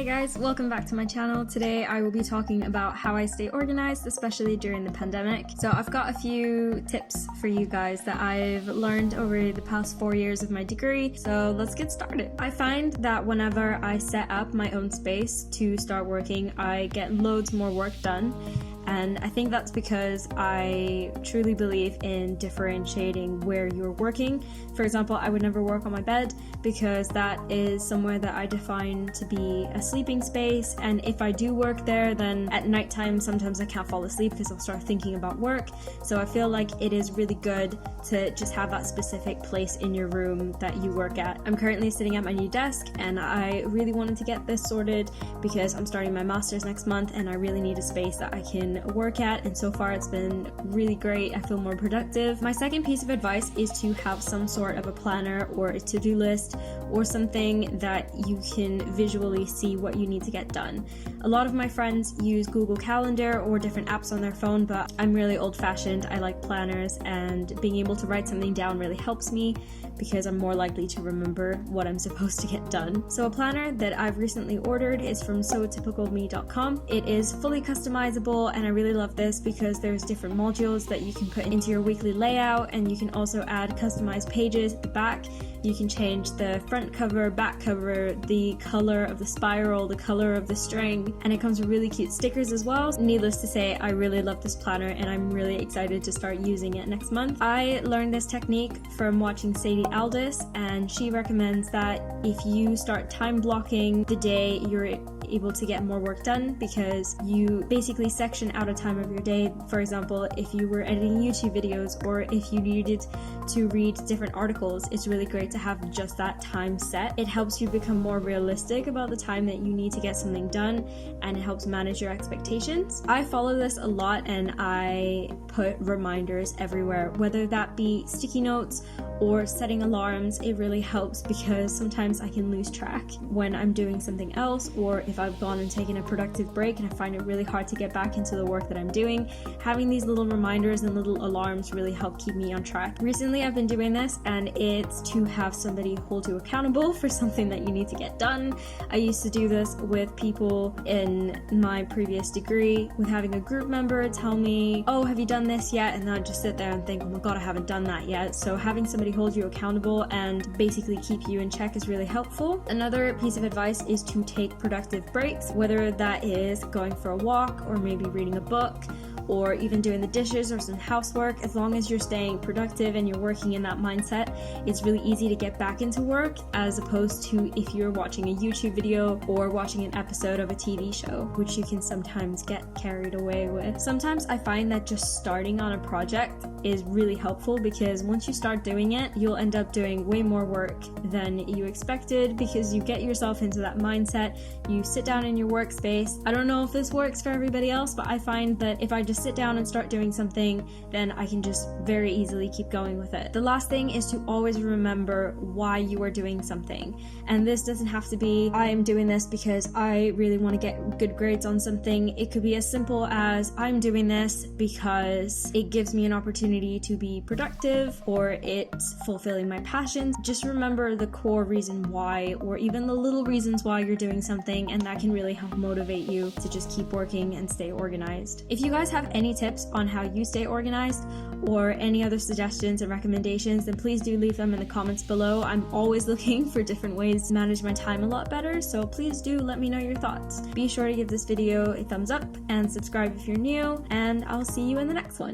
Hey guys, welcome back to my channel. Today I will be talking about how I stay organized, especially during the pandemic. So I've got a few tips for you guys that I've learned over the past 4 years of my degree. So let's get started. I find that whenever I set up my own space to start working, I get loads more work done. And I think that's because I truly believe in differentiating where you're working. For example, I would never work on my bed because that is somewhere that I define to be a sleeping space. And if I do work there, then at nighttime, sometimes I can't fall asleep because I'll start thinking about work. So I feel like it is really good to just have that specific place in your room that you work at. I'm currently sitting at my new desk and I really wanted to get this sorted because I'm starting my master's next month and I really need a space that I can work at, and so far it's been really great. I feel more productive. My second piece of advice is to have some sort of a planner or a to-do list or something that you can visually see what you need to get done. A lot of my friends use Google Calendar or different apps on their phone, but I'm really old-fashioned. I like planners, and being able to write something down really helps me because I'm more likely to remember what I'm supposed to get done. So a planner that I've recently ordered is from sotypicalme.com. It is fully customizable and I really love this because there's different modules that you can put into your weekly layout, and you can also add customized pages at the back. You can change the front cover, back cover, the color of the spiral, the color of the string, and it comes with really cute stickers as well. Needless to say, I really love this planner and I'm really excited to start using it next month. I learned this technique from watching Sadie Aldis, and she recommends that if you start time blocking the day, you're able to get more work done because you basically section out a time of your day. For example, if you were editing YouTube videos or if you needed to read different articles, it's really great to have just that time set. It helps you become more realistic about the time that you need to get something done, and it helps manage your expectations. I follow this a lot and I put reminders everywhere, whether that be sticky notes or setting alarms. It really helps because sometimes I can lose track when I'm doing something else, or if I've gone and taken a productive break and I find it really hard to get back into the work that I'm doing. Having these little reminders and little alarms really help keep me on track. Recently I've been doing this, and it's to have somebody hold you accountable for something that you need to get done. I used to do this with people in my previous degree, with having a group member tell me, oh, have you done this yet? And then I'd just sit there and think, oh my god, I haven't done that yet. So having somebody hold you accountable and basically keep you in check is really helpful. Another piece of advice is to take productive breaks, whether that is going for a walk or maybe reading a book or even doing the dishes or some housework. As long as you're staying productive and you're working in that mindset, it's really easy to get back into work, as opposed to if you're watching a YouTube video or watching an episode of a TV show, which you can sometimes get carried away with. Sometimes I find that just starting on a project is really helpful because once you start doing it, you'll end up doing way more work than you expected because you get yourself into that mindset. You sit down in your workspace. I don't know if this works for everybody else, but I find that if I just sit down and start doing something, then I can just very easily keep going with it. The last thing is to always remember why you are doing something. And this doesn't have to be, I am doing this because I really want to get good grades on something. It could be as simple as, I'm doing this because it gives me an opportunity to be productive, or it's fulfilling my passions. Just remember the core reason why, or even the little reasons why you're doing something, and that can really help motivate you to just keep working and stay organized. If you guys have any tips on how you stay organized or any other suggestions and recommendations, then please do leave them in the comments below. I'm always looking for different ways to manage my time a lot better, so please do let me know your thoughts. Be sure to give this video a thumbs up and subscribe if you're new, and I'll see you in the next one.